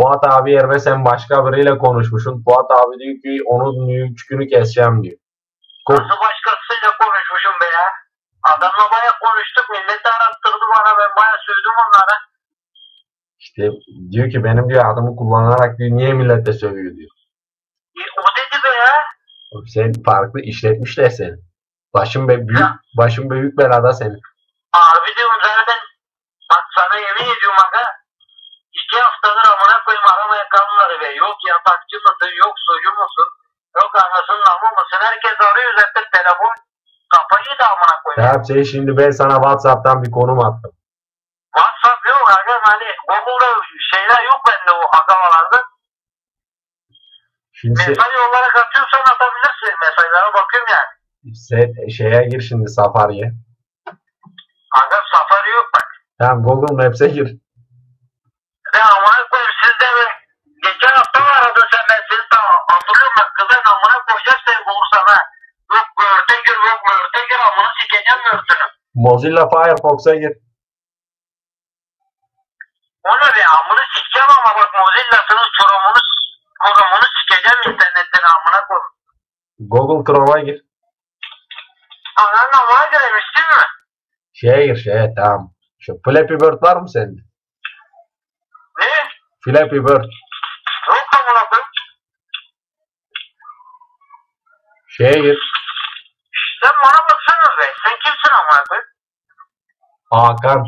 Fuat abi yerine sen başka biriyle konuşmuşsun. Fuat abi diyor ki onun yükünü keseceğim diyor. Nasıl başkasıyla konuşmuşum be ya? Adamla baya konuştuk. Milleti arattırdı bana. Ben baya sövdüm onlara. İşte diyor ki benim diyor adımı kullanarak diyor niye millete sövüyor diyor. O dedi be ya. Sen farklı işletmişler seni. Başın büyük belada senin. Abi diyorum zaten. Bak sana yemin ediyorum aga. 2 haftadır amına koyayım aramaya kalmadı be. Yok yatakçı mısın? Yok sucu musun? Yok anasının namı mısın? Herkes arıyor zaten telefon. Kafayı da amına koyayım. Tamam şey şimdi ben sana WhatsApp'tan bir konum attım. WhatsApp yok aga. Hani Google'da şeyler yok bende o agavalarda. Şimdi Mesaj olarak atıyorsan atabilirsin. Mesajlara bakıyorum yani. sen şeye gir şimdi Safari'ye. Aga Safari yok bak. Tamam Google Maps'e gir. Ve amına koyayım siz de geçen hafta mı aradın sen ben sizi tamam hatırlıyorum bak kızın amına koyacağız seni bulursan ha. Yok börte gir amına sikeceğim börtünü. Mozilla Firefox'a gir. O ne be amını sikeceğim ama bak Mozilla'sının kurumunu sikeceğim internetten amına koyayım. Google Chrome'a gir. Ananın amına giremişsin mi? Şeye gir şeye tamam. Şu Flappy Bird var mı sende? Ne? Flappy Bird. Yok amına koyayım. Şeye gir. Sen bana baksana be. Sen kimsin amına koyayım? Hakan.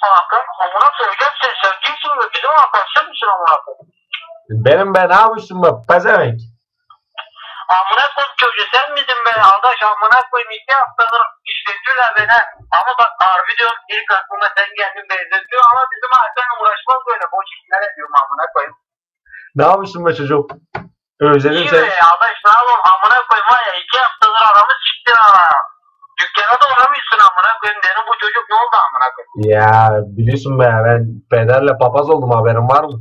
Hakan amına koyacağım sen kimsin be? Bizim arkadaşlar mısın amına koyayım? Benim be ne yapıyorsun be pezevenk? Amına koyayım çocuğu sen miydin be? Adaş amına koyayım 2 haftadır işletiyorlar beni. Ama bak harbi diyorum ilk aklıma sen geldin benzetiyor ama bizim Hakan uğraşmaz böyle. Boş işler ediyorum amına koyayım. Ne yapıyorsun be çocuk? Özledim İyi seni. be adaş ne yapalım amına koyayım var ya 2 haftadır aramız çıktı ha. Dükkana da uğramıyorsun amına koyayım dedim bu çocuk ne oldu amına koyayım. Ya biliyorsun be ben pederle papaz oldum haberin var mı?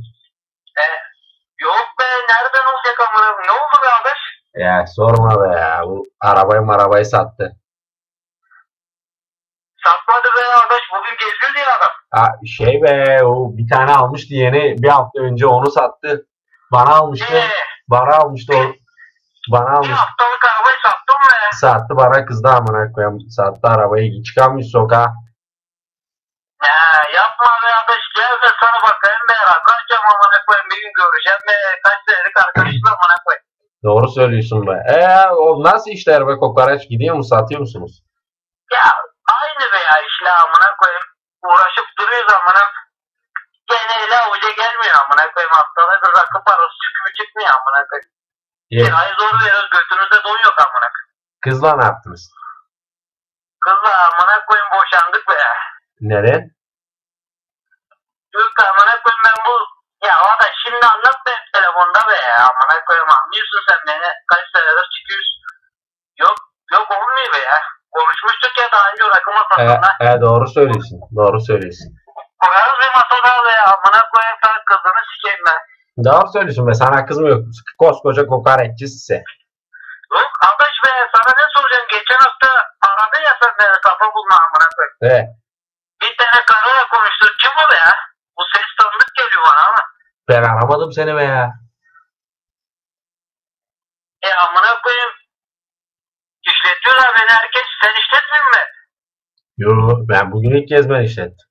Yok be nereden olacak amına koyayım ne oldu be adaş? Ya sorma be ya bu arabayı sattı. Satmadı be adaş bugün geziyor diye adam. Ha, şey be o bir tane almıştı yeni bir hafta önce onu sattı. Bana almıştı. Bana almıştı o. Bana Bir almıştı. haftalık arabayı sattın mı ya? Sattı bana kızdı amına koyayım. Sattı arabayı çıkamıyor sokağa. Ya yapma be adaş gel de sana bakayım be arkadaşım amına koyayım bir gün göreceğim be kaç senelik arkadaşım amına koyayım. Doğru söylüyorsun be. O nasıl işler be kokoreç gidiyor mu satıyor musunuz? Ya aynı be ya işle amına koyayım uğraşıp duruyoruz amına. Gene ele avuca gelmiyor amına koyayım haftada bir rakı parası çıkmıyor amına koyayım. Kirayı zor veriyoruz götünüzde don yok amına koyayım. Kızla ne yaptınız? Kızla amına koyayım boşandık be ya. Neden? Yok amına koyayım ben bu ya o da şimdi anlat be telefonda be ya amına koyayım anlıyorsun sen beni kaç senedir çıkıyoruz. Yok olmuyor be ya. Konuşmuştuk ya daha önce rakı masasında. Doğru söylüyorsun. Doğru söylüyorsun. Koyarız bir masada be ya amına koyayım sen kızını sikeyim ben. Doğru söylüyorsun be sana kız mı yok? Koskoca kokoreççi size. Yok arkadaş be sana ne soracağım geçen hafta aradı ya sen beni safa bulma amına koyayım. Evet. Bir tane karıyla konuştuk kim o be ya? Bu ses tanıdık geliyor bana ama. Ben aramadım seni be ya. Amına koyayım. İşletiyorlar beni herkes sen işletmiyor mi? Yo ben bugün ilk kez ben işlettim.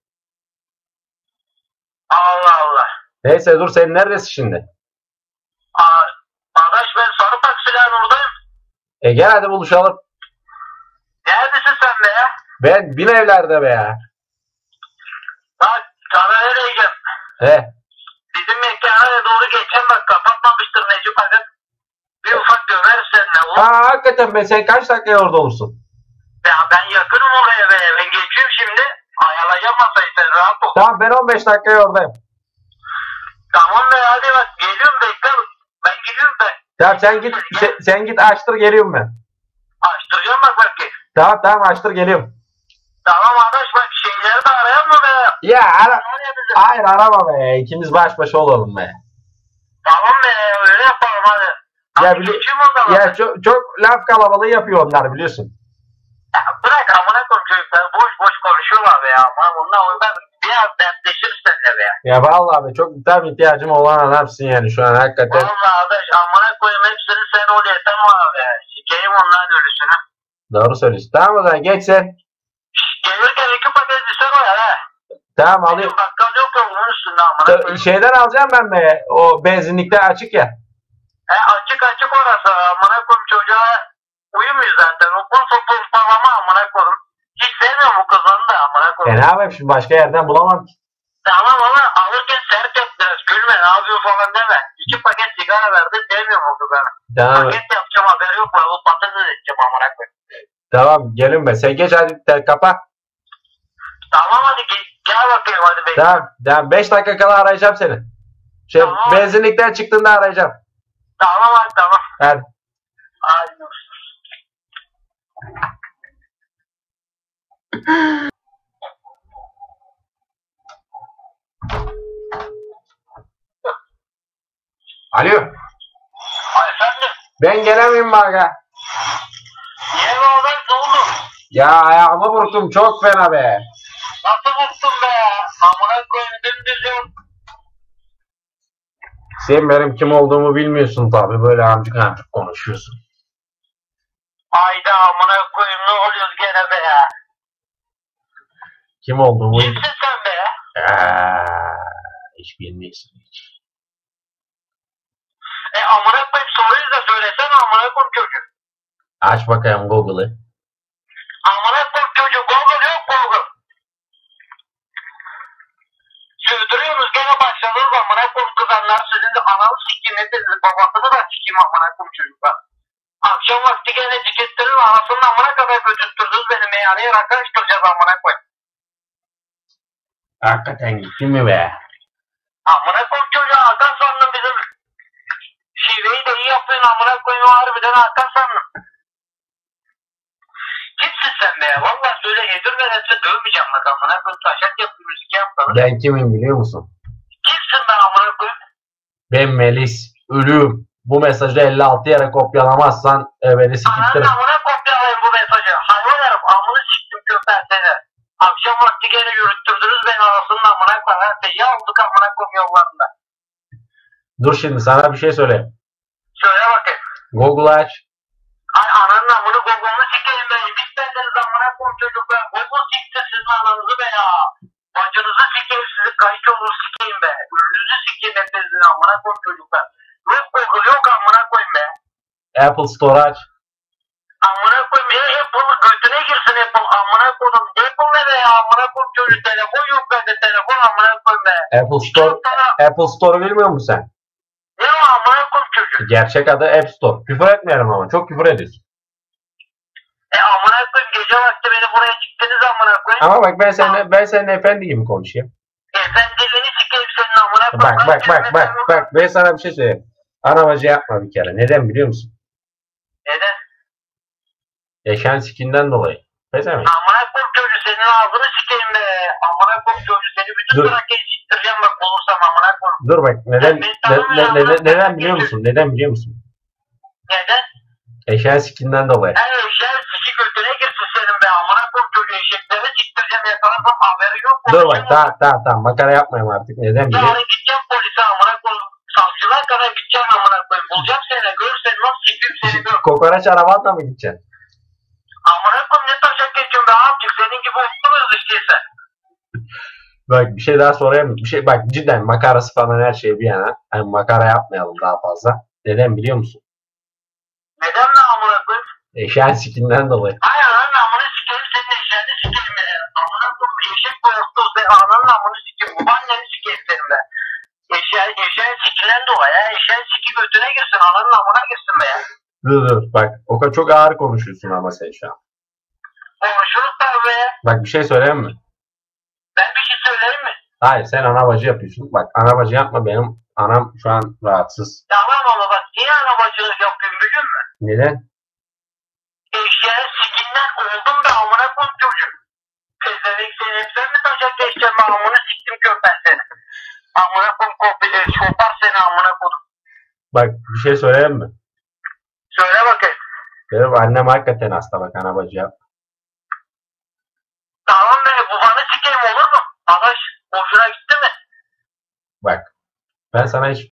Allah Allah. Neyse dur sen neredesin şimdi? Arkadaş ben sarı taksilerin oradayım. Gel hadi buluşalım. Neredesin sen be ya? Ben bin evlerde be ya. Bak sana ne diyeceğim? He. Bizim mekana doğru geçen bak kapatmamıştır Necip Aga. Bir ufak döveriz seninle. Hakikaten be sen kaç dakika orada olursun? Ya ben yakınım oraya be. Ben geçiyorum şimdi. Ayarlayacağım masayı sen rahat ol. Tamam ben 15 dakikaya oradayım. Tamam be hadi bak geliyorum bekle. Ben gidiyorum ben. Tamam sen git açtır geliyorum ben. Açtıracağım bak belki. Tamam açtır geliyorum. Tamam arkadaş bak şeyleri de arayan mı be? Ya hayır arama be ikimiz baş başa olalım be. Tamam be öyle yapalım hadi. Ya çok laf kalabalığı yapıyor onlar biliyorsun. Ya bırak amına koyayım çocuklar boş konuşuyorlar be ya. Bunlar bir ya dertleşiriz seninle be. Ya vallahi be çok tam ihtiyacım olan adamsın yani şu an hakikaten. Vallahi arkadaş amına koyayım hepsini sen ol yeter mi abi ya? Sikeyim onların ölüsünü. Doğru söylüyorsun. Tamam o zaman geç sen. Gelirken 2 paket dışarı var ha. Tamam alayım. Bakkal yok ya onun üstünde amına koyayım. Şeyden alacağım ben be. O benzinlikte açık ya. Açık orası amına koyayım çocuğa uyumuyor zaten. O pul palama amına koyayım. Hiç sevmiyorum bu kızını da amına koyayım. Ne yapayım şimdi başka yerden bulamam ki. Tamam ama alırken sert yap biraz. Gülme ne yapıyorsun falan deme. 2 paket sigara verdi sevmiyorum o kızını. Tamam. Paket yapacağım haberi yok. O patates edeceğim amına koyayım. Tamam gelin be. Sen geç hadi kapa. Tamam hadi gel bakayım hadi bekle. Tamam 5 dakika kala arayacağım seni. Tamam. Benzinlikten çıktığında arayacağım. Tamam hadi tamam. Hadi. Hadi. Alo. Efendim? Ben gelemeyim baka. Niye be oğlum ne oldu? Ya ayağımı burktum çok fena be. Nasıl buldun be? Amına koyayım dümdüz yok. Sen benim kim olduğumu bilmiyorsun tabi böyle amcık amcık konuşuyorsun. Hayda amına koyayım ne oluyoruz gene be ya? Kim olduğumu... Kimsin sen be ya? Hiç bilmiyorsun hiç. Amına koyayım soruyu da söylesene amına koyayım çocuk. Aç bakayım Google'ı. Amına koyayım çocuk Google yok Google. Sürdürüyorsunuz gene başladınız amına koyayım kızanlar sizin de ananı sikeyim ne dediniz babasını da sikeyim amına koyayım çocuklar. Akşam vakti gene cikettirin anasının amına kadar götürttürdünüz beni meyhaneye rakı açtıracağız amına koyayım. Hakikaten gittin mi be? Amına koyayım çocuğa Hakan sandım bizim şiveyi de iyi yapıyorsun amına koyayım harbiden Hakan sandım. Kimsin sen be ya? Valla söyle yedirmeden dövmeyeceğim bak amına koyayım taşak yaptım müzik yaptım. Ben kimim biliyor musun? Kimsin ben amına koyayım? Ben Melis. Ölüyüm. Bu mesajı 56 yere kopyalamazsan beni sikittir. Ananın amına kopyalayın bu mesajı. Hayvan herif amını siktim köpen seni. Akşam vakti gene yürüttürdünüz beni arasının amına koyayım. Ya olduk amına koyayım yollarında. Dur şimdi sana bir şey söyleyeyim. Söyle bakayım. Google aç. Ay ananın amını Google'unu sikeyim ben. Bitmediniz amına koyayım çocuklar. Google sikti sizin ananızı be ya. Bacınızı sikeyim sizi kayıt olur sikeyim be. Ürününüzü sikeyim hepinizin amına koyayım çocuklar. Yok Google yok amına koyayım be. Apple Store aç. Amına koyayım. Apple götüne girsin Apple. Amına koyayım. Apple ne be ya? Amına koyayım çocuk. Telefon yok bende. Telefon amına koyayım be. Apple Store'u bilmiyor musun sen? Ne o amına koyayım çocuk? Gerçek adı App Store. Küfür etmiyorum ama. Çok küfür ediyorsun. Amına koyayım. Gece vakti beni buraya çıktınız amına koyayım. Ama bak ben seninle efendi gibi konuşayım. Efendiliğini sikeyim senin amına koyayım. Bak ben sana bir şey söyleyeyim. Arabacı yapma bir kere. Neden biliyor musun? Neden? Eşen sikinden dolayı. Pezemek. Amına koyayım çocuğu senin ağzını sikeyim be. Amına koyayım çocuğu seni bütün bırakayım siktireceğim bak bulursam amına koyayım. Dur bak neden biliyor musun? Neden biliyor musun? Neden? Eşen sikinden dolayı. Eşeğin siki götüne girsin senin be amına koyayım çocuğu eşekleri siktireceğim yakalasam haberi yok. Dur bak tamam makara yapmayayım artık. Neden biliyor musun? Yarın gideceğim polise amına koyayım. Savcılar kadar gideceğim amına koyayım. Bulacağım seni gör seni nasıl sikeyim seni gör. Kokoreç arabanla mı gideceksin? Amına koyayım ne taşak geçiyorsun be abicik senin gibi olmuyoruz işteyse. Bak bir şey daha sorayım mı? Bak cidden makarası falan her şey bir yana. Hani makara yapmayalım daha fazla. Neden biliyor musun? Neden ne amına koyayım? Eşen sikinden dolayı. Hayır ananın amını sikeyim senin eşeğini sikeyim be. Amına koyayım eşek boyası be ananın amını sikeyim. Babaanneni sikeyim senin be. Eşeğin sikilen dolayı ya. Eşeğin siki götüne girsin ananın amına girsin be ya. Dur bak o kadar çok ağır konuşuyorsun ama sen şu an. Konuşuruz tabii be. Bak bir şey söyleyeyim mi? Ben bir şey söyleyeyim mi? Hayır sen anabacı yapıyorsun. Bak anabacı yapma benim anam şu an rahatsız. Tamam ama bak niye anabacılık yapıyorum biliyor musun? Neden? Eşeğin sikinden oldum be amına koyayım çocuk. Pezevenk seni sen mi taşak geçeceğim ben amını siktim köpen seni. Amına koyayım kopyayı şopar seni amına koyayım. Bak bir şey söyleyeyim mi? Söyle bakayım. Benim annem hakikaten hasta bak anabacı yap. Tamam be babanı sikeyim olur mu? Adaş Ben sana hiç